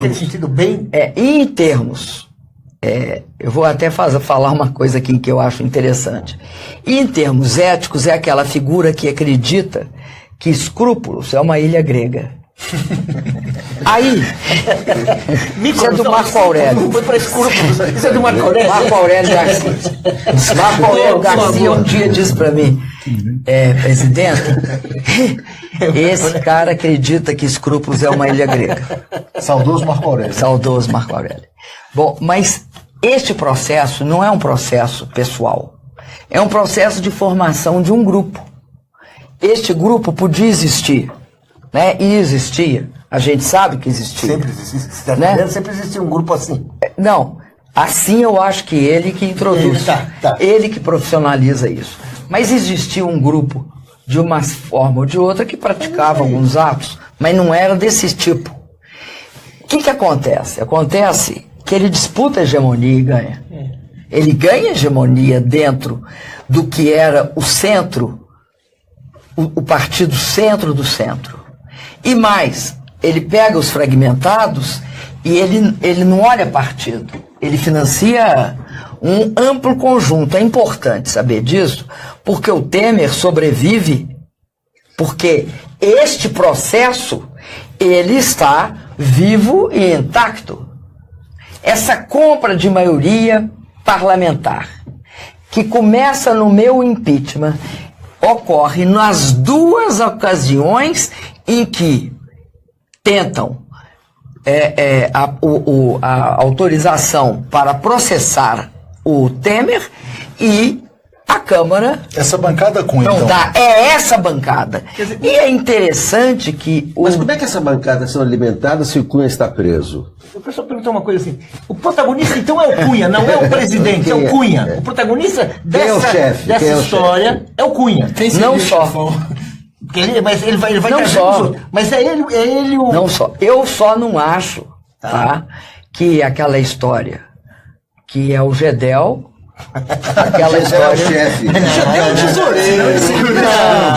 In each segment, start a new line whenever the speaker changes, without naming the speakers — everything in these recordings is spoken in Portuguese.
Tem sentido bem?
Em termos, eu vou até falar uma coisa aqui que eu acho interessante. Em termos éticos, é aquela figura que acredita que escrúpulos é uma ilha grega. Aí, isso é do Marco Aurélio.
Foi para escrúpulos. Isso é do Marco Aurélio.
Marco Aurélio Garcia. Marco Aurélio Garcia um dia disse para mim, presidente, esse cara acredita que escrúpulos é uma ilha grega.
Saudoso Marco Aurélio.
Saudoso Marco Aurélio. Bom, mas este processo não é um processo pessoal. É um processo de formação de um grupo. Este grupo podia existir, né? E existia. A gente sabe que existia.
Sempre existe.
Né?
Sempre existiu um grupo assim.
Não. Assim eu acho que ele que introduz.
Tá.
Ele que profissionaliza isso. Mas existia um grupo, de uma forma ou de outra, que praticava alguns atos, mas não era desse tipo. O que acontece? Acontece que ele disputa a hegemonia e ganha. Ele ganha hegemonia dentro do que era o centro, o partido centro do centro. E mais, ele pega os fragmentados e ele não olha partido. Ele financia um amplo conjunto. É importante saber disso, porque o Temer sobrevive, porque este processo, ele está vivo e intacto. Essa compra de maioria parlamentar, que começa no meu impeachment, ocorre nas duas ocasiões em que tentam a autorização para processar o Temer e a Câmara...
Essa bancada Cunha,
não dá. É essa bancada. Dizer, e é interessante que...
Mas como é que essa bancada são alimentadas se o Cunha está preso?
Eu quero só perguntar uma coisa assim. O protagonista, então, é o Cunha, não é o presidente, é o Cunha. O protagonista dessa história é o Cunha.
Não só.
Mas ele vai
não só.
Mas é ele o...
Não só. Eu só não acho, tá, que aquela história que é o Gedel... Aquela história.
É o chefe.
Gedel é o tesoureiro.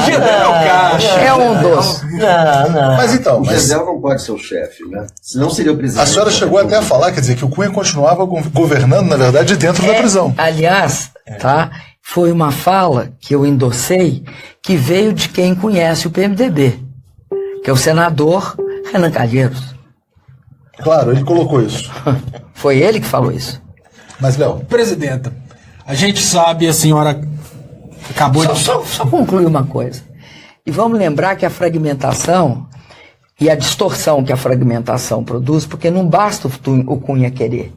Gedel é o caixa.
É um dos.
Não.
Mas então.
O Gedel não pode ser o chefe, né? Senão seria o presidente.
A senhora chegou até a falar, quer dizer, que o Cunha continuava governando, na verdade, dentro da prisão.
Aliás, tá? Foi uma fala que eu endossei que veio de quem conhece o PMDB, que é o senador Renan Calheiros.
Claro, ele colocou isso.
Foi ele que falou isso.
Mas, Léo.
Presidenta, a gente sabe, a senhora acabou de...
Só concluir uma coisa. E vamos lembrar que a fragmentação e a distorção que a fragmentação produz, porque não basta o Cunha querer.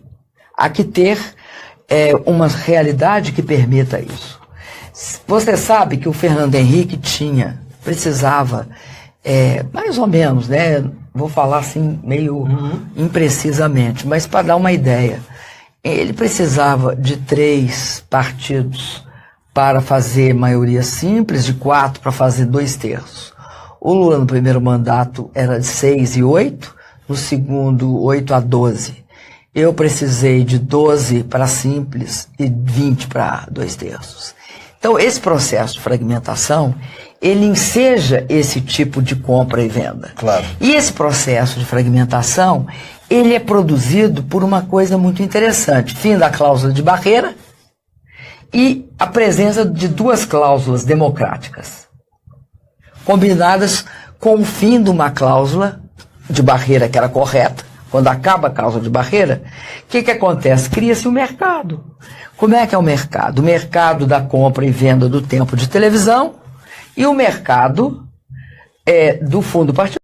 Há que ter uma realidade que permita isso. Você sabe que o Fernando Henrique precisava, mais ou menos, né? Vou falar assim meio imprecisamente, mas para dar uma ideia. Ele precisava de 3 partidos para fazer maioria simples, de 4 para fazer 2/3. O Lula no primeiro mandato era de 6 e 8, no segundo 8 a 12. Eu precisei de 12 para simples e 20 para 2/3. Então esse processo de fragmentação, ele enseja esse tipo de compra e venda.
Claro.
E esse processo de fragmentação, ele é produzido por uma coisa muito interessante. Fim da cláusula de barreira e a presença de 2 cláusulas democráticas, combinadas com o fim de uma cláusula de barreira que era correta. Quando acaba a cláusula de barreira, o que acontece? Cria-se um mercado. Como é que é o mercado? O mercado da compra e venda do tempo de televisão e o mercado do fundo partidário.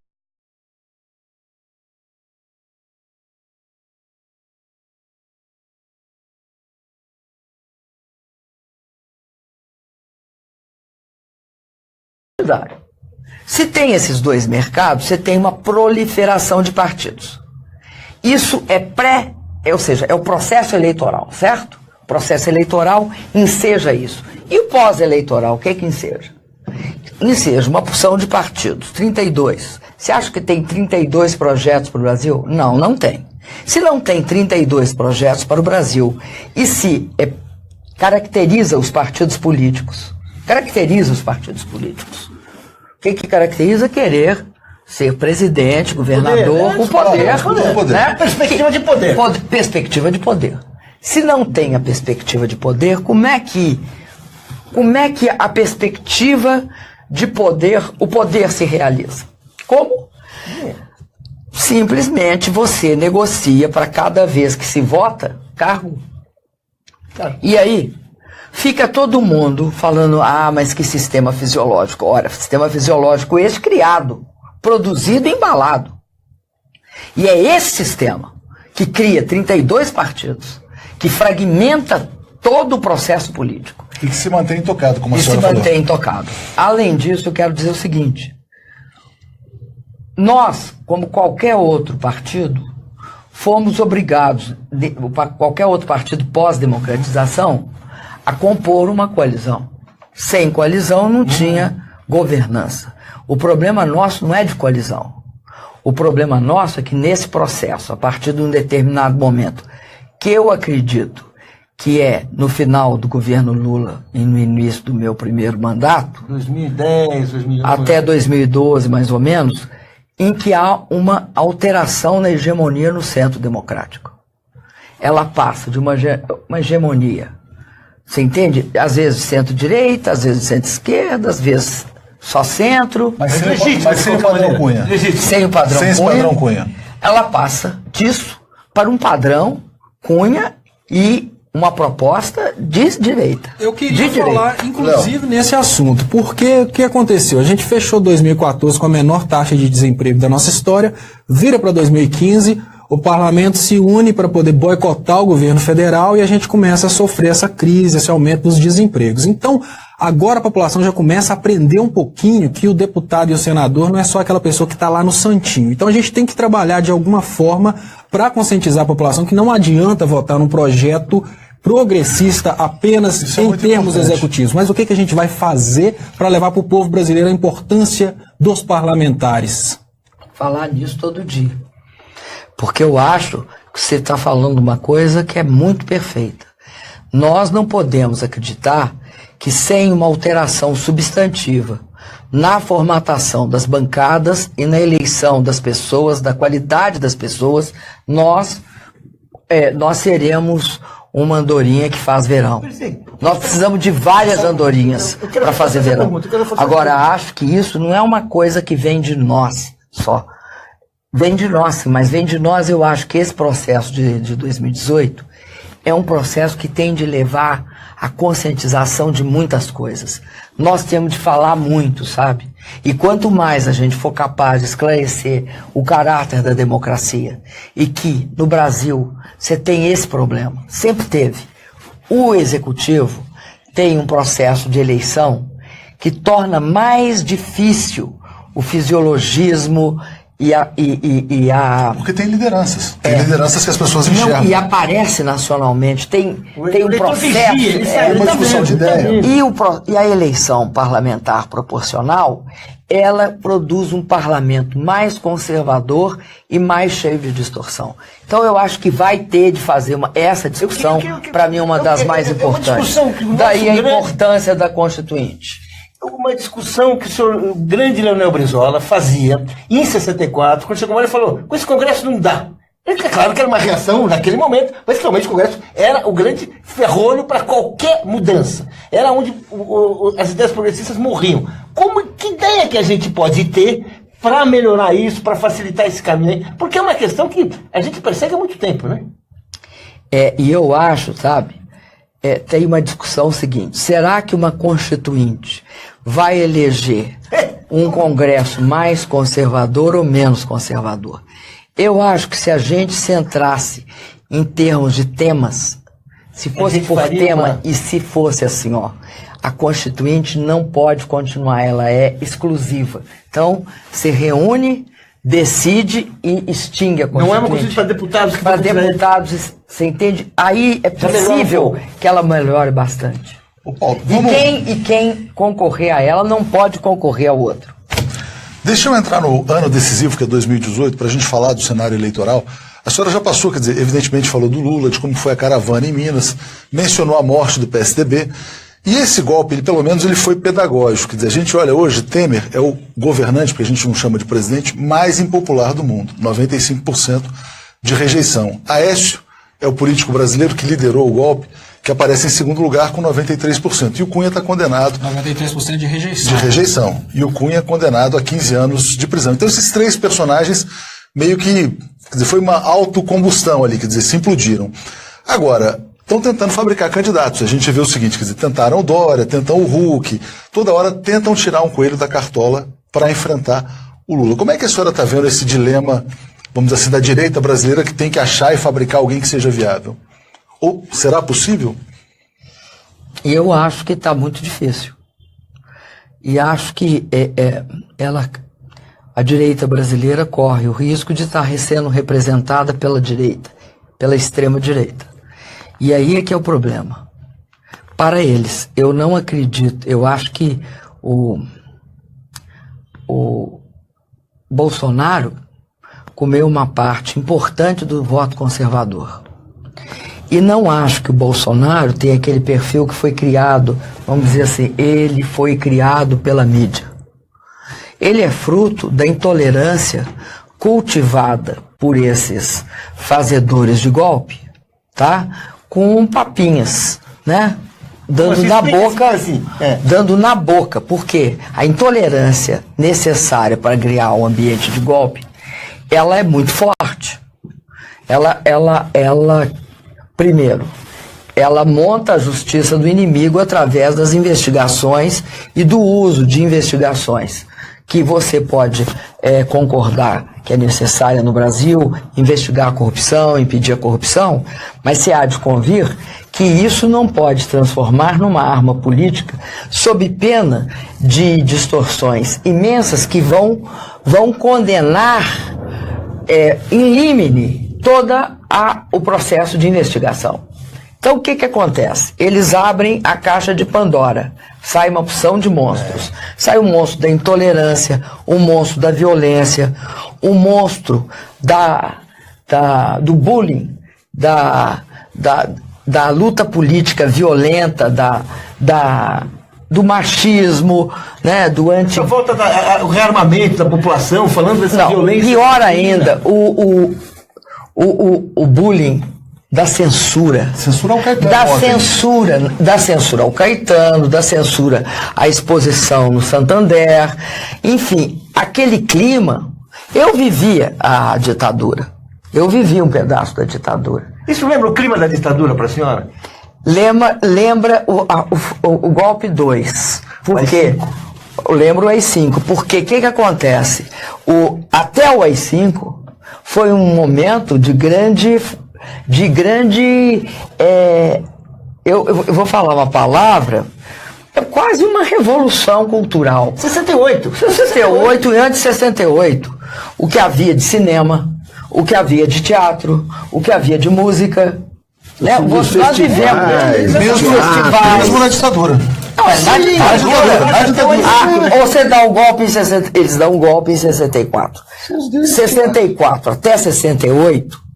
Se tem esses 2 mercados, você tem uma proliferação de partidos. Isso ou seja, é o processo eleitoral, certo? O processo eleitoral enseja isso. E o pós-eleitoral, o que enseja? Enseja uma porção de partidos, 32. Você acha que tem 32 projetos para o Brasil? Não, não tem. Se não tem 32 projetos para o Brasil, e se caracteriza os partidos políticos, o que caracteriza? Querer ser presidente, governador, com poder. Né?
Perspectiva de poder.
Perspectiva de poder. Se não tem a perspectiva de poder, como é que a perspectiva de poder, o poder se realiza? Como? Simplesmente você negocia para cada vez que se vota, cargo. E aí, fica todo mundo falando, mas que sistema fisiológico. Ora, sistema fisiológico este criado, produzido e embalado. E é esse sistema que cria 32 partidos, que fragmenta todo o processo político.
E que se mantém intocado, como a senhora falou.
E se mantém intocado. Além disso, eu quero dizer o seguinte. Nós, como qualquer outro partido, fomos obrigados, qualquer outro partido pós-democratização, a compor uma coalizão. Sem coalizão não tinha governança. O problema nosso não é de coalizão. O problema nosso é que nesse processo, a partir de um determinado momento, que eu acredito que é no final do governo Lula e no início do meu primeiro mandato,
2010, 2011,
até 2012 mais ou menos, em que há uma alteração na hegemonia no centro democrático. Ela passa de uma hegemonia, você entende? Às vezes centro-direita, às vezes centro-esquerda, às vezes só centro.
Mas sem o padrão Cunha.
Sem o padrão
Cunha. Sem esse padrão Cunha.
Ela passa disso para um padrão Cunha e uma proposta de direita.
Eu queria falar, inclusive, nesse assunto, porque o que aconteceu? A gente fechou 2014 com a menor taxa de desemprego da nossa história, vira para 2015, o parlamento se une para poder boicotar o governo federal e a gente começa a sofrer essa crise, esse aumento dos desempregos. Então, agora a população já começa a aprender um pouquinho que o deputado e o senador não é só aquela pessoa que está lá no santinho. Então a gente tem que trabalhar de alguma forma para conscientizar a população que não adianta votar num projeto progressista apenas em termos executivos. Mas o que a gente vai fazer para levar para o povo brasileiro a importância dos parlamentares?
Falar nisso todo dia. Porque eu acho que você está falando uma coisa que é muito perfeita. Nós não podemos acreditar que sem uma alteração substantiva na formatação das bancadas e na eleição das pessoas, da qualidade das pessoas, nós seremos uma andorinha que faz verão. Nós precisamos de várias andorinhas para fazer verão. Agora, acho que isso não é uma coisa que vem de nós só. Vem de nós, mas vem de nós. Eu acho que esse processo de 2018 é um processo que tem de levar a conscientização de muitas coisas. Nós temos de falar muito, sabe? E quanto mais a gente for capaz de esclarecer o caráter da democracia, e que no Brasil você tem esse problema, sempre teve. O executivo tem um processo de eleição que torna mais difícil o fisiologismo
Porque tem lideranças. Tem lideranças que as pessoas enxergam.
E aparece nacionalmente. Tem um processo.
Uma discussão de ideia.
E a eleição parlamentar proporcional, ela produz um parlamento mais conservador e mais cheio de distorção. Então eu acho que vai ter de fazer essa discussão, para mim, uma das mais importantes. Daí a importância da Constituinte.
Uma discussão que o grande Leonel Brizola fazia em 64, quando chegou lá, ele falou: com esse Congresso não dá. É claro que era uma reação naquele momento, mas realmente o Congresso era o grande ferrolho para qualquer mudança. Era onde as ideias progressistas morriam. Que ideia que a gente pode ter para melhorar isso, para facilitar esse caminho aí? Porque é uma questão que a gente persegue há muito tempo, né?
E eu acho, sabe, tem uma discussão seguinte: será que uma Constituinte vai eleger um Congresso mais conservador ou menos conservador? Eu acho que se a gente centrasse em termos de temas, se fosse por tema e se fosse assim, a Constituinte não pode continuar, ela é exclusiva. Então, se reúne, decide e extingue a Constituinte.
Não é uma Constituinte para deputados?
Para deputados, você entende? Aí é possível que ela melhore bastante.
Paulo,
e quem concorrer a ela não pode concorrer ao outro.
Deixa eu entrar no ano decisivo, que é 2018, para a gente falar do cenário eleitoral. A senhora já passou, quer dizer, evidentemente falou do Lula, de como foi a caravana em Minas, mencionou a morte do PSDB. E esse golpe, ele, pelo menos, ele foi pedagógico. Quer dizer, a gente olha hoje, Temer é o governante, porque a gente não chama de presidente, mais impopular do mundo. 95% de rejeição. Aécio é o político brasileiro que liderou o golpe, que aparece em segundo lugar com 93%. E o Cunha está condenado...
93% de rejeição.
De rejeição. E o Cunha é condenado a 15 anos de prisão. Então esses três personagens meio que... Quer dizer, foi uma autocombustão ali, quer dizer, se implodiram. Agora, estão tentando fabricar candidatos. A gente vê o seguinte, quer dizer, tentaram o Dória, tentam o Huck, toda hora tentam tirar um coelho da cartola para enfrentar o Lula. Como é que a senhora está vendo esse dilema, vamos dizer assim, da direita brasileira que tem que achar e fabricar alguém que seja viável? Ou será possível?
Eu acho que está muito difícil. E acho que a direita brasileira corre o risco de estar sendo representada pela direita, pela extrema-direita. E aí é que é o problema. Para eles, eu não acredito, eu acho que o Bolsonaro comeu uma parte importante do voto conservador. E não acho que o Bolsonaro tem aquele perfil que foi criado, vamos dizer assim, ele foi criado pela mídia. Ele é fruto da intolerância cultivada por esses fazedores de golpe, tá? Com papinhas, né? Dando na boca,
assim,
dando na boca, porque a intolerância necessária para criar um ambiente de golpe, ela é muito forte. Primeiro, ela monta a justiça do inimigo através das investigações e do uso de investigações que você pode concordar que é necessária no Brasil, investigar a corrupção, impedir a corrupção, mas se há de convir que isso não pode transformar numa arma política sob pena de distorções imensas que vão condenar in limine todo o processo de investigação. Então o que acontece? Eles abrem a caixa de Pandora, sai uma opção de monstros. Sai o monstro da intolerância, o monstro da violência, o monstro do bullying, da luta política violenta, do machismo, né, do anti...
Só falta o rearmamento da população, falando dessa violência.
Pior ainda, o bullying da censura.
Censura ao Caetano.
Da censura ao Caetano, da censura à exposição no Santander. Enfim, aquele clima. Eu vivia a ditadura. Eu vivi um pedaço da ditadura.
Isso lembra o clima da ditadura para a senhora?
Lembra o golpe 2. Por quê? Eu lembro o AI-5. Porque o que acontece? Até o AI-5 foi um momento de grande eu vou falar uma palavra, é quase uma revolução cultural. 68 e antes de 68, o que havia de cinema, o que havia de teatro, o que havia de música, né? Nós vivemos
mesmo na ditadura.
Não, você dá um golpe em 60, eles dão um golpe em 64. 64 até 68,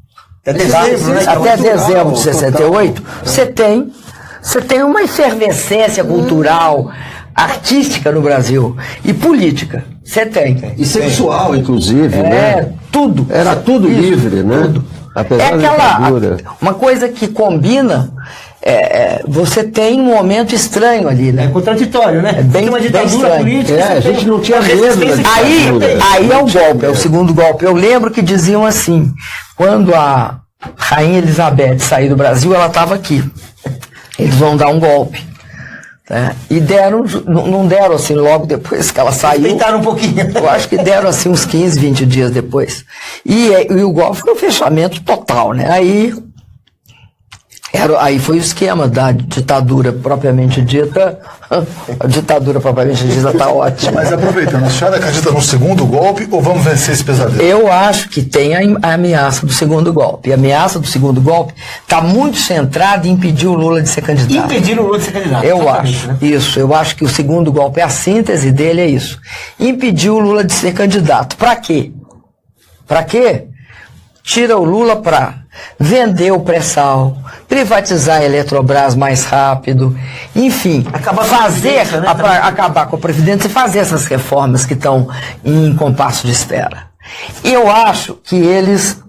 até dezembro de 68, você tem uma efervescência cultural, artística no Brasil e política. Você tem.
E sexual, inclusive, né?
Tudo.
Era tudo livre, né?
Tudo.
Apesar
uma coisa que combina. Você tem um momento estranho ali, né?
É contraditório, né?
É bem estranho.
Política,
a gente não tinha medo.
Aí é o golpe, é o segundo golpe. Eu lembro que diziam assim, quando a Rainha Elizabeth saiu do Brasil, ela estava aqui. Eles vão dar um golpe. Né? E não deram assim logo depois que ela saiu.
Tentaram um pouquinho.
Eu acho que deram assim uns 15, 20 dias depois. E o golpe foi um fechamento total, né? Aí foi o esquema da ditadura propriamente dita. A ditadura propriamente dita está ótima.
Mas aproveitando, a senhora acredita no segundo golpe ou vamos vencer esse pesadelo?
Eu acho que tem a ameaça do segundo golpe. E a ameaça do segundo golpe está muito centrada em impedir o Lula de ser candidato.
Impedir o Lula de ser candidato.
Eu acho. Né? Isso. Eu acho que o segundo golpe, a síntese dele é isso. Impedir o Lula de ser candidato. Para quê? Para quê? Tira o Lula para vender o pré-sal, privatizar a Eletrobras mais rápido, enfim, acabar com a Previdência e fazer essas reformas que estão em compasso de espera. Eu acho que eles,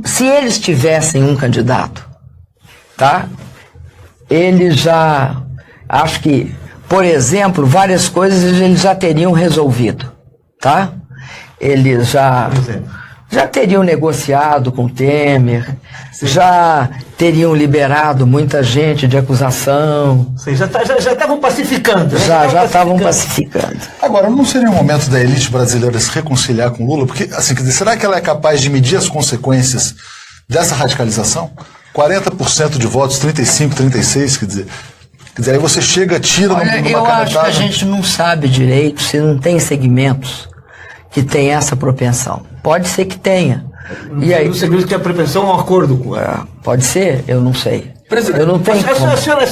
se eles tivessem um candidato, tá? Eles já, acho que, por exemplo, várias coisas eles já teriam resolvido, tá? Eles já teriam negociado com o Temer, já teriam liberado muita gente de acusação.
Vocês já estavam pacificando.
Já estavam pacificando.
Agora, não seria o momento da elite brasileira se reconciliar com Lula? Porque, assim, quer dizer, será que ela é capaz de medir as consequências dessa radicalização? 40% de votos, 35, 36, quer dizer, aí você chega, tira numa canetada.
Eu acho que a gente não sabe direito se não tem segmentos que tem essa propensão. Pode ser que tenha.
E aí, o segredo é que a propensão é um acordo com ela.
Pode ser, eu não sei. Eu não tenho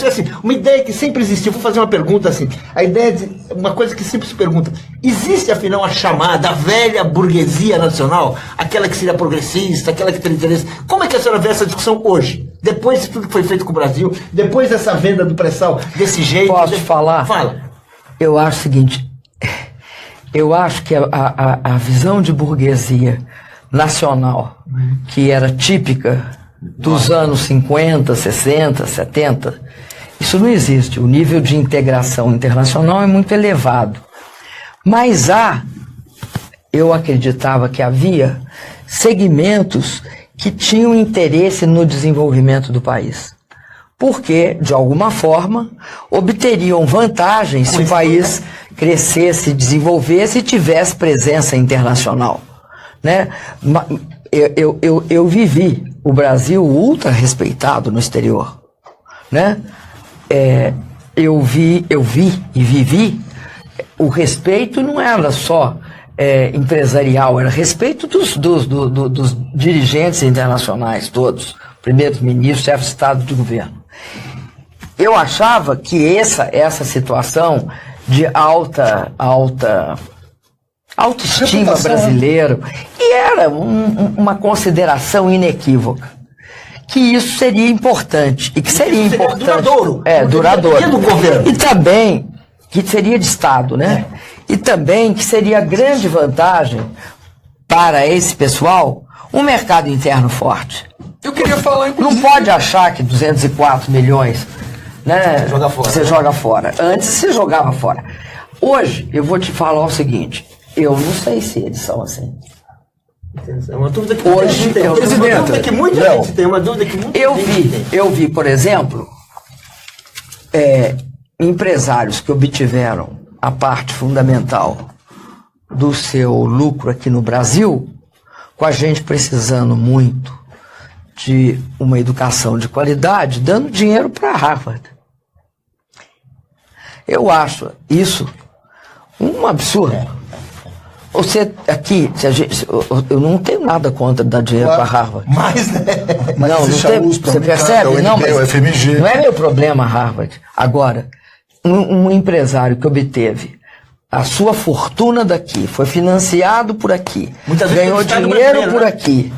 assim, uma ideia que sempre existiu. Vou fazer uma pergunta assim. A ideia de uma coisa que sempre se pergunta: existe afinal a chamada, a velha burguesia nacional, aquela que seria progressista, aquela que tem interesse? Como é que a senhora vê essa discussão hoje? Depois de tudo que foi feito com o Brasil, depois dessa venda do pré-sal desse jeito?
Posso falar?
Fala.
Eu acho o seguinte. Eu acho que a visão de burguesia nacional, que era típica dos anos 50, 60, 70, isso não existe. O nível de integração internacional é muito elevado. Mas eu acreditava que havia segmentos que tinham interesse no desenvolvimento do país. Porque, de alguma forma, obteriam vantagens se o país crescesse, desenvolvesse e tivesse presença internacional. Né? Eu vivi o Brasil ultra respeitado no exterior. Né? Eu vi e vivi. O respeito não era só empresarial, era respeito dos dirigentes internacionais todos, primeiros ministros, chefes de Estado de governo. Eu achava que essa situação de autoestima brasileira, e era uma consideração inequívoca, que isso seria importante, e que seria importante. Duradouro.
Do governo.
E também que seria de Estado, né? E também que seria grande vantagem para esse pessoal um mercado interno forte.
Eu queria falar, inclusive...
Não pode achar que 204 milhões, né, você joga fora. Antes você jogava fora. Hoje, eu vou te falar o seguinte, eu não sei se eles são assim.
É uma dúvida que
hoje
muita gente tem. Uma dúvida que muita gente tem.
Eu vi, por exemplo, empresários que obtiveram a parte fundamental do seu lucro aqui no Brasil, com a gente precisando muito de uma educação de qualidade, dando dinheiro para Harvard. Eu acho isso um absurdo. Você aqui, eu não tenho nada contra dar dinheiro para Harvard.
Mas, né?
Não tem, você percebe? Não, mas
FMG.
Não é meu problema Harvard. Agora, um empresário que obteve a sua fortuna daqui, foi financiado por aqui, ganhou dinheiro por aqui,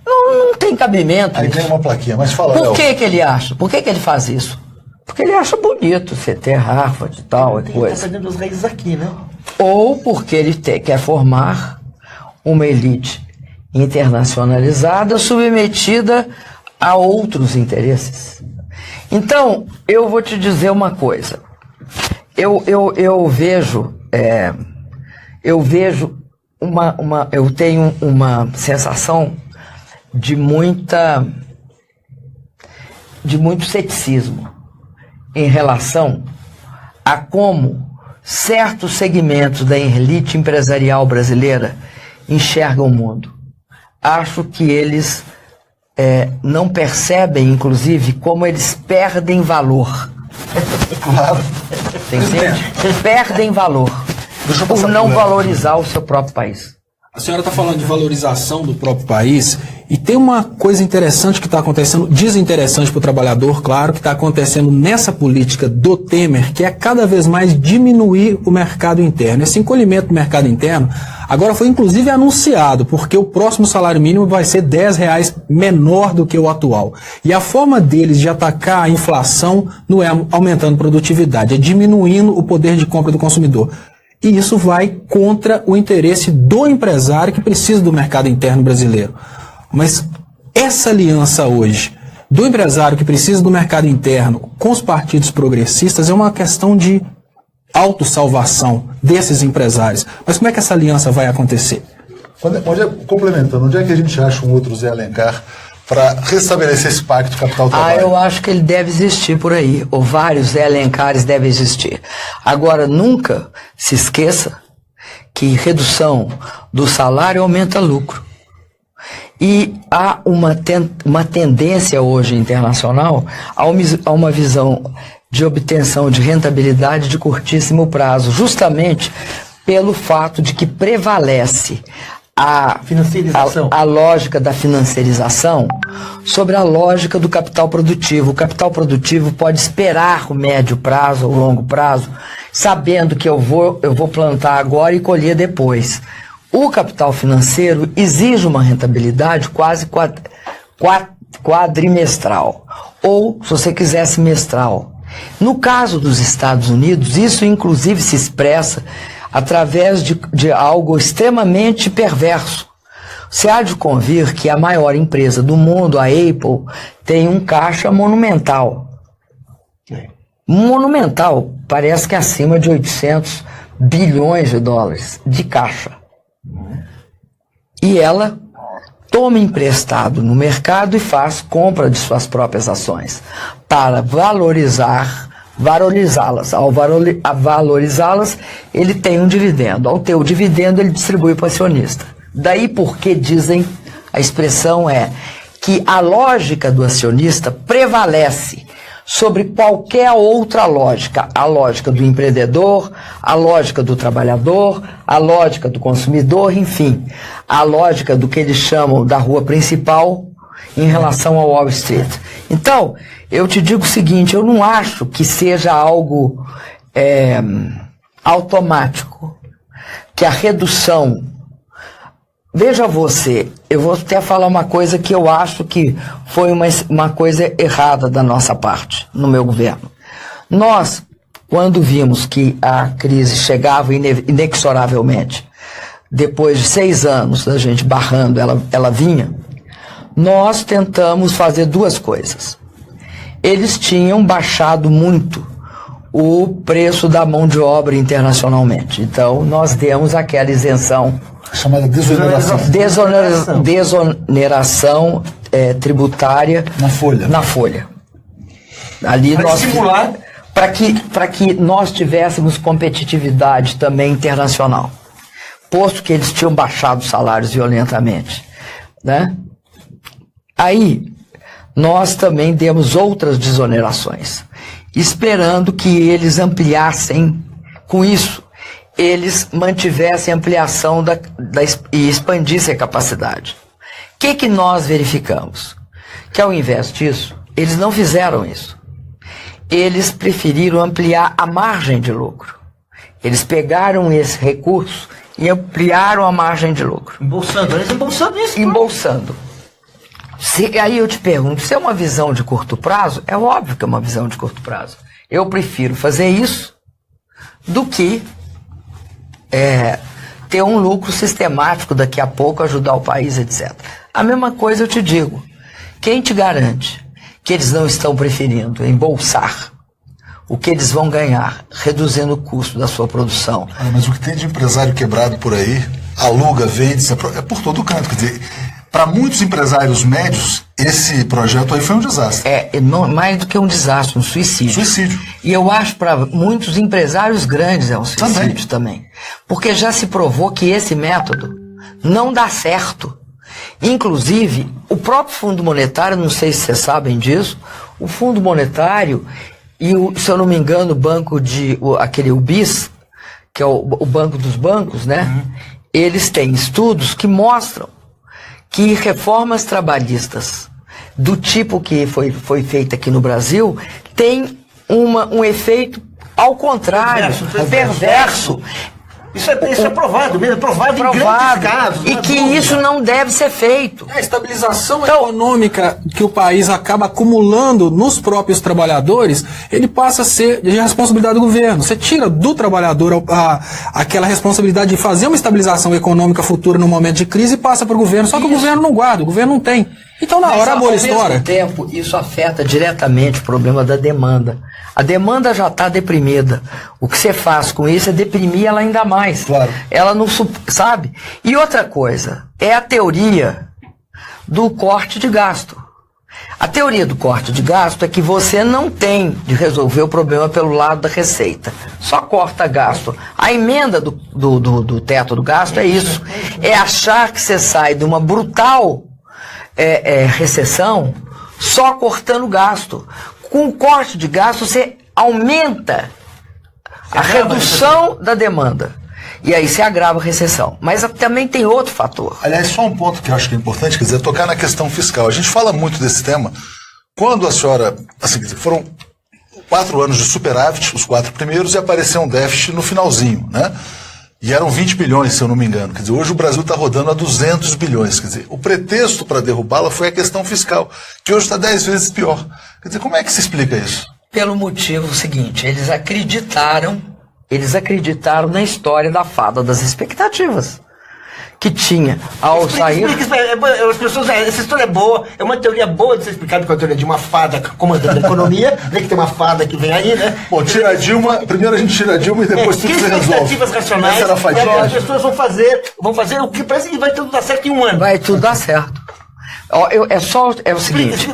não tem cabimento.
Aí tem uma plaquinha, mas fala,
Por que ele acha? Por que ele faz isso? Porque ele acha bonito você ter Harvard e tal, e coisa.
Ele tá perdendo as raízes aqui, né?
Ou porque ele quer formar uma elite internacionalizada submetida a outros interesses. Então, eu vou te dizer uma coisa. Eu vejo eu tenho uma sensação de muito ceticismo em relação a como certos segmentos da elite empresarial brasileira enxergam o mundo. Acho que eles não percebem, inclusive, como eles perdem valor.
Claro.
Entende? Perdem valor por não valorizar o seu próprio país.
A senhora está falando de valorização do próprio país e tem uma coisa interessante que está acontecendo, desinteressante para o trabalhador, claro, que está acontecendo nessa política do Temer, que é cada vez mais diminuir o mercado interno. Esse encolhimento do mercado interno agora foi inclusive anunciado, porque o próximo salário mínimo vai ser R$10 menor do que o atual. E a forma deles de atacar a inflação não é aumentando produtividade, é diminuindo o poder de compra do consumidor. E isso vai contra o interesse do empresário que precisa do mercado interno brasileiro. Mas essa aliança hoje do empresário que precisa do mercado interno com os partidos progressistas é uma questão de autossalvação desses empresários. Mas como é que essa aliança vai acontecer?
Complementando, onde é que a gente acha um outro Zé Alencar para restabelecer esse pacto capital-trabalho?
Eu acho que ele deve existir por aí, ou vários Zé Alencares devem existir. Agora, nunca se esqueça que redução do salário aumenta lucro. E há uma tendência hoje internacional a uma visão de obtenção de rentabilidade de curtíssimo prazo, justamente pelo fato de que prevalece a lógica da financiarização sobre a lógica do capital produtivo. O capital produtivo pode esperar o médio prazo ou longo prazo, sabendo que eu vou plantar agora e colher depois. O capital financeiro exige uma rentabilidade quase quadrimestral, ou, se você quiser, semestral. No caso dos Estados Unidos, isso inclusive se expressa através de algo extremamente perverso. Você há de convir que a maior empresa do mundo, a Apple, tem um caixa monumental. Monumental, parece que acima de 800 bilhões de dólares de caixa. E ela toma emprestado no mercado e faz compra de suas próprias ações para valorizá-las. Ao valorizá-las, ele tem um dividendo. Ao ter o dividendo, ele distribui para o acionista. Daí porque dizem, a expressão é que a lógica do acionista prevalece sobre qualquer outra lógica. A lógica do empreendedor, a lógica do trabalhador, a lógica do consumidor, enfim, a lógica do que eles chamam da rua principal em relação ao Wall Street. Então, eu te digo o seguinte, eu não acho que seja algo automático, que a redução... Veja você, eu vou até falar uma coisa que eu acho que foi uma coisa errada da nossa parte, no meu governo. Nós, quando vimos que a crise chegava inexoravelmente, depois de 6 anos da gente barrando, ela vinha, nós tentamos fazer 2 coisas. Eles tinham baixado muito o preço da mão de obra internacionalmente. Então, nós demos aquela isenção
chamada desoneração.
Desoneração tributária na folha. Ali
para estimular,
para que nós tivéssemos competitividade também internacional, posto que eles tinham baixado os salários violentamente, né? Aí nós também demos outras desonerações, esperando que eles ampliassem com isso. Eles mantivessem a ampliação e expandissem a capacidade. O que nós verificamos? Que ao invés disso, eles não fizeram isso. Eles preferiram ampliar a margem de lucro. Eles pegaram esse recurso e ampliaram a margem de lucro.
Embolsando isso.
Embolsando. Aí eu te pergunto, se é uma visão de curto prazo, é óbvio que é uma visão de curto prazo. Eu prefiro fazer isso do que ter um lucro sistemático daqui a pouco, ajudar o país, etc. A mesma coisa eu te digo. Quem te garante que eles não estão preferindo embolsar o que eles vão ganhar, reduzindo o custo da sua produção?
Mas o que tem de empresário quebrado por aí, aluga, vende, é por todo canto. Quer dizer, para muitos empresários médios, esse projeto aí foi um desastre.
Mais do que um desastre, um suicídio.
Suicídio.
E eu acho para muitos empresários grandes é um suicídio também. Porque já se provou que esse método não dá certo. Inclusive, o próprio Fundo Monetário, não sei se vocês sabem disso, o Fundo Monetário e, se eu não me engano, o banco aquele UBS, que é o banco dos bancos, né? eles têm estudos que mostram que reformas trabalhistas do tipo que foi feita aqui no Brasil tem um efeito ao contrário, perverso.
Isso é provado mesmo, provado em grandes casos.
E que isso não deve ser feito.
A estabilização econômica que o país acaba acumulando nos próprios trabalhadores, ele passa a ser de responsabilidade do governo. Você tira do trabalhador aquela responsabilidade de fazer uma estabilização econômica futura no momento de crise e passa para o governo. Só que o governo não guarda, o governo não tem. Então, na hora, a bola estoura.
Ao mesmo tempo, isso afeta diretamente o problema da demanda. A demanda já está deprimida. O que você faz com isso é deprimir ela ainda mais.
Claro.
Ela não sabe? E outra coisa, é a teoria do corte de gasto. A teoria do corte de gasto é que você não tem de resolver o problema pelo lado da receita. Só corta gasto. A emenda do teto do gasto é isso. É achar que você sai de uma brutal recessão só cortando gasto. Com o corte de gasto, você aumenta a redução da demanda. E aí você agrava a recessão. Mas também tem outro fator.
Aliás, só um ponto que eu acho que é importante, quer dizer, tocar na questão fiscal. A gente fala muito desse tema. Quando a senhora, assim, quer dizer, foram 4 anos de superávit, os 4 primeiros, e apareceu um déficit no finalzinho, né? E eram 20 bilhões, se eu não me engano. Quer dizer, hoje o Brasil está rodando a 200 bilhões. Quer dizer, o pretexto para derrubá-la foi a questão fiscal, que hoje está 10 vezes pior. Quer dizer, como é que se explica isso?
Pelo motivo seguinte, eles acreditaram na história da fada das expectativas. Que tinha ao sair...
As pessoas, essa história é boa, é uma teoria boa de ser explicada com a teoria de uma fada comandando a economia, né, que tem uma fada que vem aí, né?
Bom, tira a Dilma, primeiro a gente tira a Dilma e depois tudo se resolve.
Expectativas racionais,
essa era a fadinha.
As pessoas vão fazer o que parece que vai tudo dar certo em um ano.
Vai tudo dar certo. É o seguinte,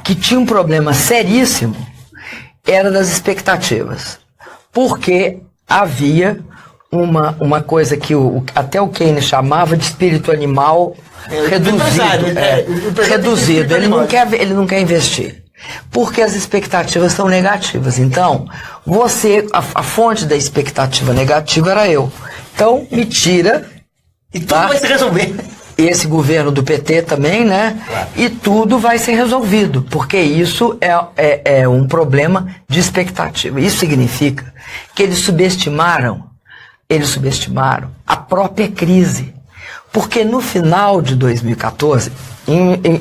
que tinha um problema seríssimo, era das expectativas. Porque havia uma coisa que até o Keynes chamava de espírito animal reduzido. Ele não quer investir. Porque as expectativas são negativas. Então, a fonte da expectativa negativa era eu. Então, me tira.
E tudo vai se resolver.
Esse governo do PT também, né? Claro. E tudo vai ser resolvido, porque isso é um problema de expectativa. Isso significa que eles subestimaram a própria crise. Porque no final de 2014,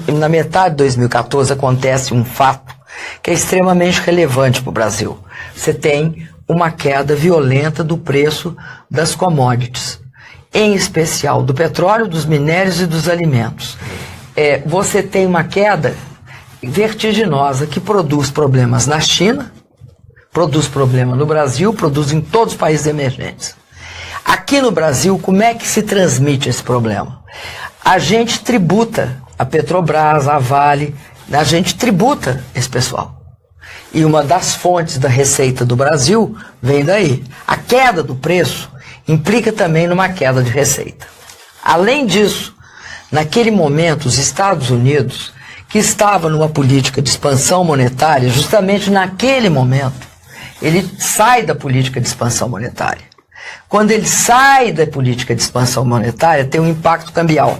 na metade de 2014, acontece um fato que é extremamente relevante para o Brasil. Você tem uma queda violenta do preço das commodities, em especial do petróleo, dos minérios e dos alimentos. Você tem uma queda vertiginosa que produz problemas na China, produz problema no Brasil, produz em todos os países emergentes. Aqui no Brasil, como é que se transmite esse problema? A gente tributa a Petrobras, a Vale, a gente tributa esse pessoal. E uma das fontes da receita do Brasil vem daí. A queda do preço implica também numa queda de receita. Além disso, naquele momento, os Estados Unidos, que estava numa política de expansão monetária, justamente naquele momento, ele sai da política de expansão monetária. Quando ele sai da política de expansão monetária, tem um impacto cambial,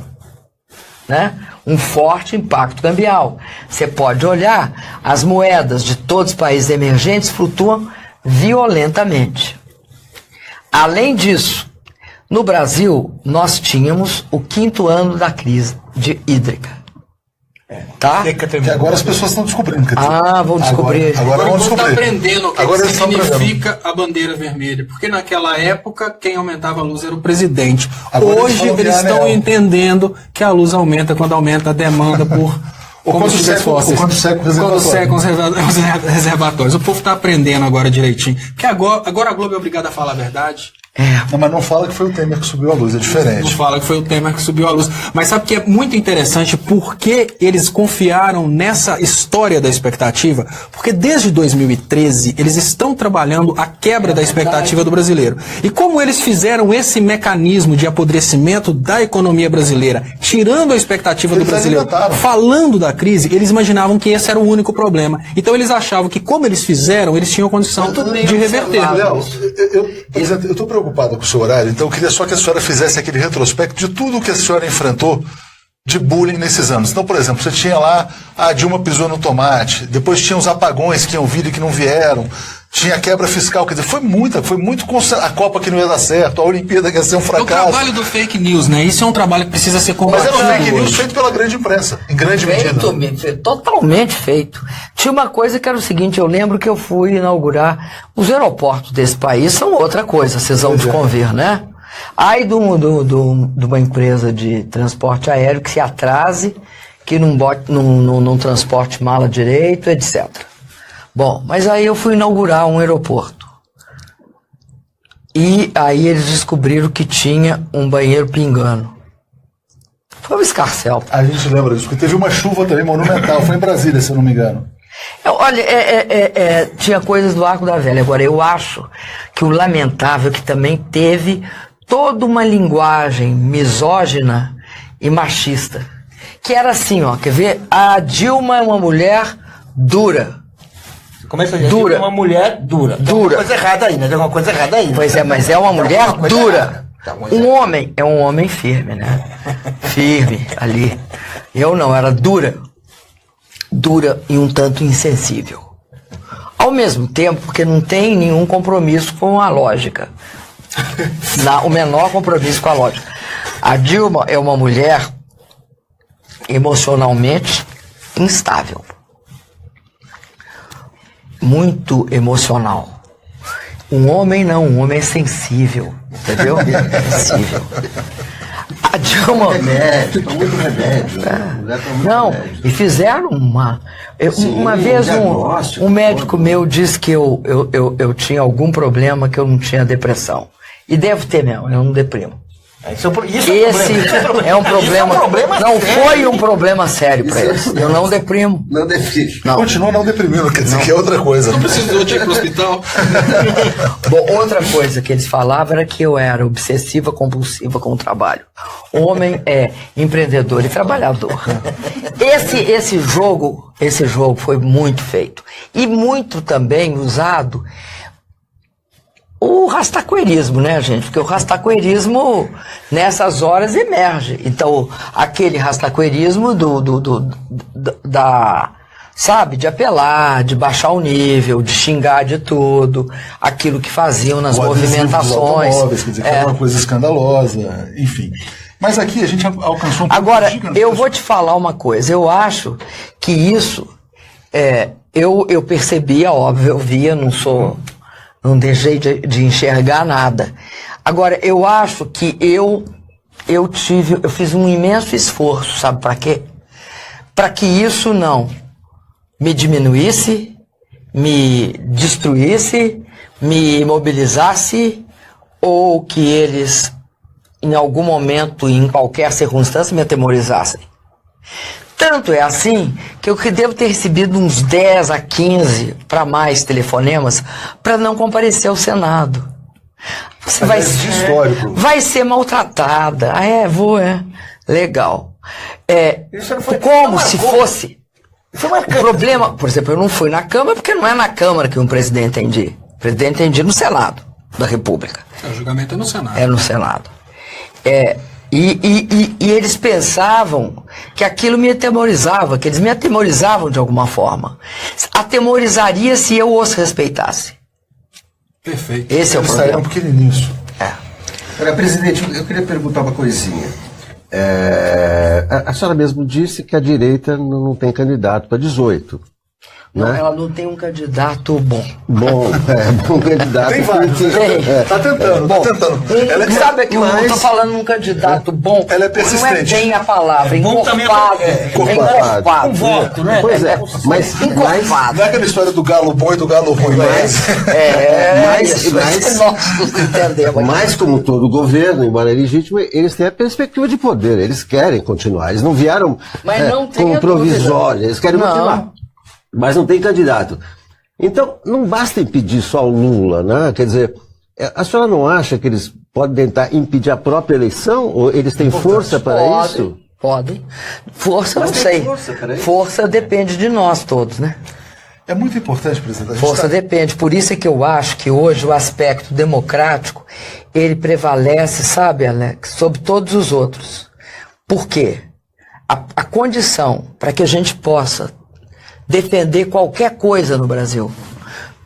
né? Um forte impacto cambial. Você pode olhar, as moedas de todos os países emergentes flutuam violentamente. Além disso, no Brasil, nós tínhamos o 5º ano da crise hídrica. Tá?
Que agora as pessoas estão descobrindo.
Vão descobrir.
Agora vão descobrir.
Está aprendendo o que significa a bandeira vermelha. Porque naquela época, quem aumentava a luz era o presidente.
Agora
hoje eles estão entendendo que a luz aumenta quando aumenta a demanda por combustíveis fósseis.
Quando secam os
reservatórios. O povo está aprendendo agora direitinho. Porque agora a Globo é obrigada a falar a verdade.
Não, mas não fala que foi o Temer que subiu a luz, é diferente.
Não fala que foi o Temer que subiu a luz. Mas sabe que é muito interessante porque eles confiaram nessa história da expectativa? Porque desde 2013 eles estão trabalhando a quebra da expectativa do brasileiro. E como eles fizeram esse mecanismo de apodrecimento da economia brasileira, tirando a expectativa do brasileiro, falando da crise, eles imaginavam que esse era o único problema. Então eles achavam que como eles fizeram, eles tinham condição de reverter.
Léo, eu estou preocupado preocupada com o seu horário, então eu queria só que a senhora fizesse aquele retrospecto de tudo o que a senhora enfrentou de bullying nesses anos. Então, por exemplo, você tinha lá a Dilma pisou no tomate, depois tinha os apagões que iam vir e que não vieram, tinha a quebra fiscal, quer dizer, foi muito a Copa que não ia dar certo, a Olimpíada que ia ser um fracasso.
O trabalho do fake news, né? Isso é um trabalho que precisa ser
Mas
combatido.
era um fake news feito pela grande imprensa, em grande medida.
Totalmente feito. Tinha uma coisa que era o seguinte, eu lembro que eu fui inaugurar, os aeroportos desse país são outra coisa, vocês vão convir, né? Aí de uma empresa de transporte aéreo que se atrase, que não transporte mala direito, etc. Bom, mas aí eu fui inaugurar um aeroporto. E aí eles descobriram que tinha um banheiro pingando. Foi um escarcéu.
A gente lembra disso, porque teve uma chuva também monumental, foi em Brasília, se eu não me engano.
Olha, tinha coisas do Arco da Velha. Agora, eu acho que o lamentável é que também teve toda uma linguagem misógina e machista. Que era assim, ó, quer ver? A Dilma é uma mulher dura.
Começa a dizer que é uma mulher dura. Tem alguma coisa errada aí, né? Tem alguma coisa errada aí.
Pois é, mas é uma mulher dura. Um homem é um homem firme, né? Firme ali. Eu não, era dura. Dura e um tanto insensível. Ao mesmo tempo, porque não tem nenhum compromisso com a lógica. O menor compromisso com a lógica. A Dilma é uma mulher emocionalmente instável. Muito emocional. Um homem não, um homem é sensível, entendeu? Sensível. A Dilma...
Muito remédio.
Não, e fizeram uma vez um médico meu disse que eu tinha algum problema, que eu não tinha depressão. E devo ter mesmo, eu não deprimo.
Esse
é um problema. Não foi um problema sério para eles. Eu não deprimo.
Não deprimo.
Continua não deprimindo, quer dizer que é outra coisa.
Não precisou de ir pro hospital.
Bom, outra coisa que eles falavam era que eu era obsessiva, compulsiva com o trabalho. Homem é empreendedor e trabalhador. Esse jogo foi muito feito. E muito também usado o rastaqueirismo, né, gente? Porque o rastaqueirismo, nessas horas, emerge. Então, aquele rastaqueirismo sabe, de apelar, de baixar o nível, de xingar de tudo, aquilo que faziam nas movimentações.
Quer dizer, que era uma coisa escandalosa, enfim. Mas aqui a gente alcançou um pouco.
Agora, eu vou te falar uma coisa. Eu acho que isso, eu percebia, óbvio, eu via, não deixei de enxergar nada. Agora, eu acho que eu fiz um imenso esforço, sabe para quê? Para que isso não me diminuísse, me destruísse, me imobilizasse, ou que eles, em algum momento, em qualquer circunstância, me atemorizassem. Tanto é assim que eu devo ter recebido uns 10 a 15 para mais telefonemas para não comparecer ao Senado. Você vai ser maltratada. Legal. Como se fosse. O problema, por exemplo, eu não fui na Câmara porque não é na Câmara que um presidente tem de ir. O presidente tem de ir no Senado da República.
O julgamento é no Senado.
É no Senado. E eles pensavam que aquilo me atemorizava, que eles me atemorizavam de alguma forma. Atemorizaria se eu os respeitasse.
Perfeito.
Esse é o problema.
Saíram pequenininhos.
Agora, presidente, eu queria perguntar uma coisinha. A senhora mesmo disse que a direita não tem candidato para 18.
Não,
né?
Ela não tem um candidato bom.
Bom candidato.
Tem vários. Tá tentando,
bom,
tá tentando.
Sabe que eu tô falando um candidato bom.
Ela é persistente.
Não é bem a palavra, encorpado.
Encorpado.
Com voto, né?
Pois é, mas
encorpado.
Não é aquela história do galo bom e do galo ruim,
nós entendemos.
Mas como todo governo, embora legítimo, eles têm a perspectiva de poder, eles querem continuar, eles não vieram como provisório, eles querem continuar. Mas não tem candidato. Então, não basta impedir só o Lula, né? Quer dizer, a senhora não acha que eles podem tentar impedir a própria eleição? Ou eles têm força para isso?
Podem. Força, não sei. Força depende de nós todos, né?
É muito importante, presidente.
Força depende. Por isso é que eu acho que hoje o aspecto democrático, ele prevalece, sabe, Alex, sobre todos os outros. Por quê? A condição para que a gente possa defender qualquer coisa no Brasil,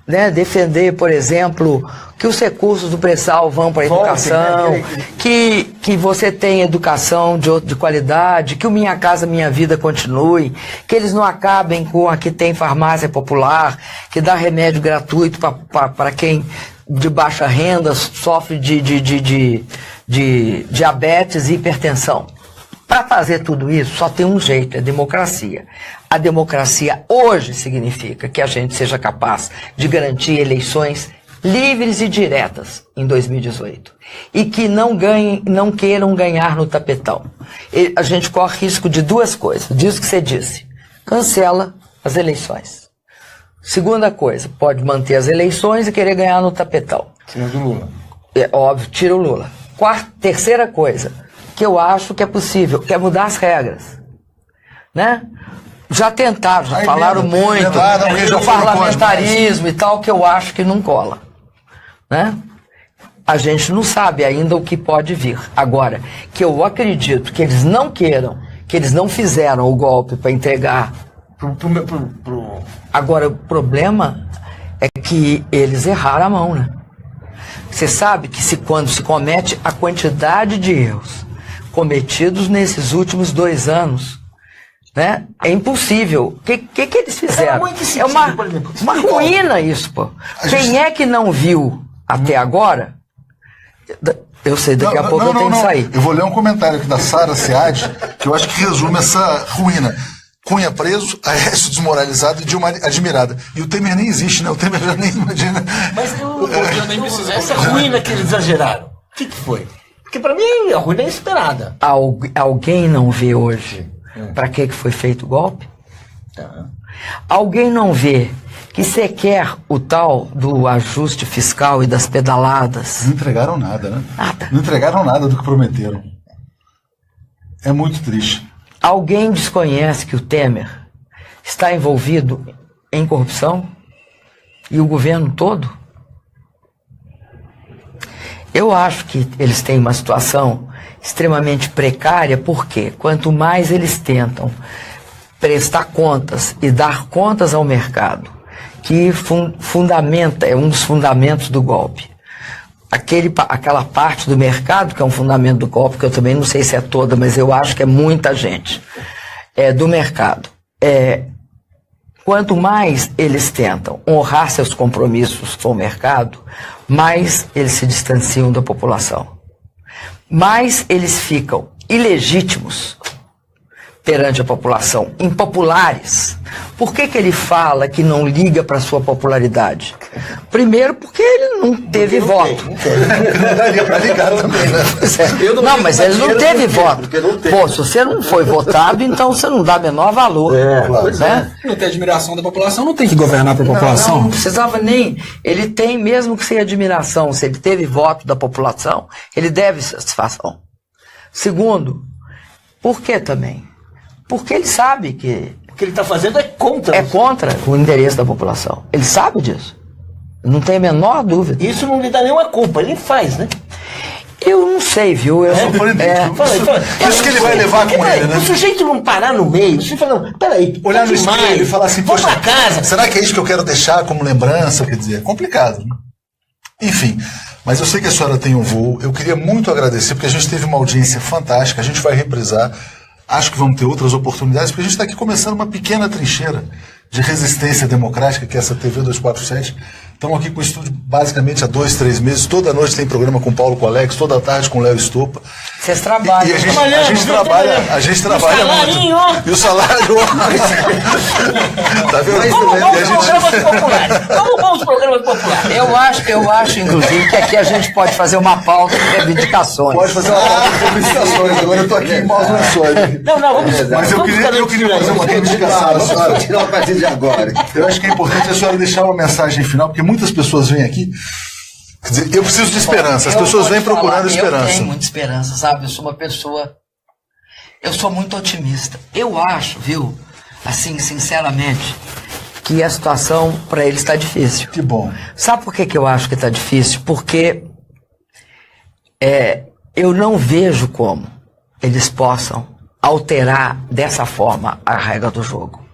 né? Defender, por exemplo, que os recursos do pré-sal vão para a educação, que você tenha educação de qualidade, que o Minha Casa Minha Vida continue, que eles não acabem com a que tem farmácia popular, que dá remédio gratuito para quem de baixa renda sofre de diabetes e hipertensão. Para fazer tudo isso, só tem um jeito, é democracia. A democracia hoje significa que a gente seja capaz de garantir eleições livres e diretas em 2018. E que não queiram ganhar no tapetão. A gente corre risco de duas coisas. Diz o que você disse. Cancela as eleições. Segunda coisa, pode manter as eleições e querer ganhar no tapetão.
Tira do Lula.
É óbvio, tira o Lula. Terceira coisa, que eu acho que é possível, que é mudar as regras. Né? Já tentaram, já falaram muito do parlamentarismo e tal, que eu acho que não cola. Né? A gente não sabe ainda o que pode vir. Agora, que eu acredito que eles não queiram, que eles não fizeram o golpe para entregar. Agora, o problema é que eles erraram a mão, né? Você sabe que quando se comete a quantidade de erros cometidos nesses últimos 2 anos, né? É impossível. O que eles fizeram? É uma ruína isso, pô. Quem é que não viu até agora? Eu sei, daqui a pouco eu tenho que sair.
Eu vou ler um comentário aqui da Sara Sead, que eu acho que resume essa ruína. Cunha preso, Aécio desmoralizado e Dilma admirada. E o Temer nem existe, né? O Temer já nem imagina.
Mas essa ruína que eles exageraram, o que foi? Porque para mim a ruína é esperada.
Alguém não vê hoje para que foi feito o golpe? Alguém não vê que sequer o tal do ajuste fiscal e das pedaladas...
Não entregaram nada, né?
Nada.
Não entregaram nada do que prometeram. É muito triste.
Alguém desconhece que o Temer está envolvido em corrupção? E o governo todo? Eu acho que eles têm uma situação extremamente precária, porque quanto mais eles tentam prestar contas e dar contas ao mercado, que fundamenta, é um dos fundamentos do golpe. Aquela parte do mercado, que é um fundamento do golpe, que eu também não sei se é toda, mas eu acho que é muita gente, do mercado. Quanto mais eles tentam honrar seus compromissos com o mercado, mais eles se distanciam da população. Mais eles ficam ilegítimos perante a população, impopulares. Por que ele fala que não liga para a sua popularidade? Primeiro, porque ele não teve voto.
Não daria para ligar também, né?
Não, mas ele não teve voto. Pô, se você não foi votado, então você não dá menor valor. Né?
Não tem admiração da população, não tem que governar para a população.
Não precisava nem. Ele tem, mesmo que sem admiração, se ele teve voto da população, ele deve satisfação. Segundo, por que também? Porque ele sabe que...
O que ele está fazendo é contra.
É contra o interesse da população. Ele sabe disso. Não tem a menor dúvida.
Isso não lhe dá nenhuma culpa, ele faz, né?
Eu não sei, viu?
Isso que ele vai levar com ele, né?
O sujeito não parar no meio, você fala, peraí,
olhar no espelho e falar assim,
vou pra casa.
Será que é isso que eu quero deixar como lembrança? Quer dizer, é complicado, né? Enfim, mas eu sei que a senhora tem um voo. Eu queria muito agradecer, porque a gente teve uma audiência fantástica, a gente vai reprisar. Acho que vamos ter outras oportunidades, porque a gente está aqui começando uma pequena trincheira de resistência democrática, que é essa TV 247. Estamos aqui com o estúdio basicamente há 2, 3 meses. Toda noite tem programa com o Paulo Colex, toda tarde com o Léo Estopa.
Vocês trabalham.
E a gente trabalha muito. E o salário... Tá vendo?
Vamos programas populares.
Eu acho, inclusive, que aqui a gente pode fazer uma pauta de reivindicações.
Pode fazer uma pauta de reivindicações. Agora eu estou aqui em maus lençóis.
Não, vamos...
Mas eu queria fazer uma reivindicação.
Vamos tirar a partir de agora.
Eu acho que é importante a senhora deixar uma mensagem final, porque muitas pessoas vêm aqui. Quer dizer, eu preciso de esperança. As pessoas vêm procurando esperança.
Eu tenho muita esperança, sabe? Eu sou uma pessoa... Eu sou muito otimista. Eu acho, viu? Assim, sinceramente, que a situação para eles está difícil.
Que bom.
Sabe por que eu acho que está difícil? Porque eu não vejo como eles possam alterar dessa forma a regra do jogo.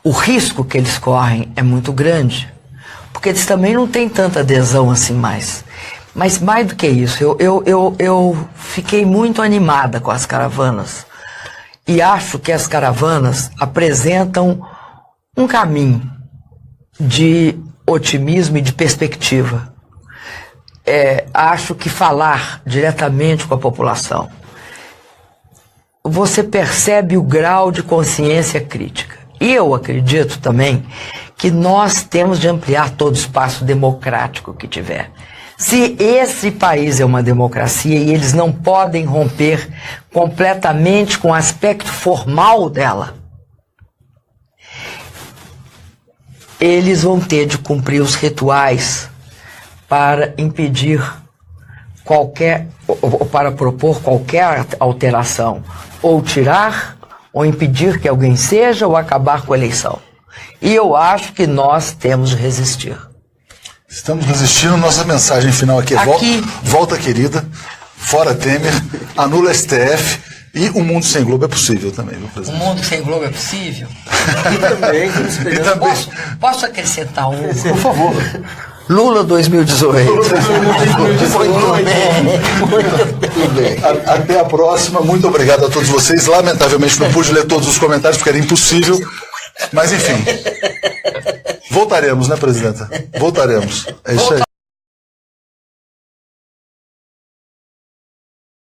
O risco que eles correm é muito grande, porque eles também não têm tanta adesão assim mais. Mas mais do que isso, eu fiquei muito animada com as caravanas. E acho que as caravanas apresentam um caminho de otimismo e de perspectiva. Acho que falar diretamente com a população, você percebe o grau de consciência crítica. E eu acredito também que nós temos de ampliar todo o espaço democrático que tiver. Se esse país é uma democracia e eles não podem romper completamente com o aspecto formal dela, eles vão ter de cumprir os rituais para impedir ou para propor qualquer alteração, ou tirar, ou impedir que alguém seja, ou acabar com a eleição. E eu acho que nós temos de resistir.
Estamos resistindo. Nossa mensagem final aqui é volta querida, fora Temer, anula STF e o mundo sem Globo é possível também, viu, presidente?
O mundo sem Globo é possível?
E também.
Posso acrescentar um?
Por favor.
Lula 2018.
Muito bem. Até a próxima. Muito obrigado a todos vocês. Lamentavelmente não pude ler todos os comentários porque era impossível. Mas enfim. Voltaremos, né, presidenta? Voltaremos. É isso aí.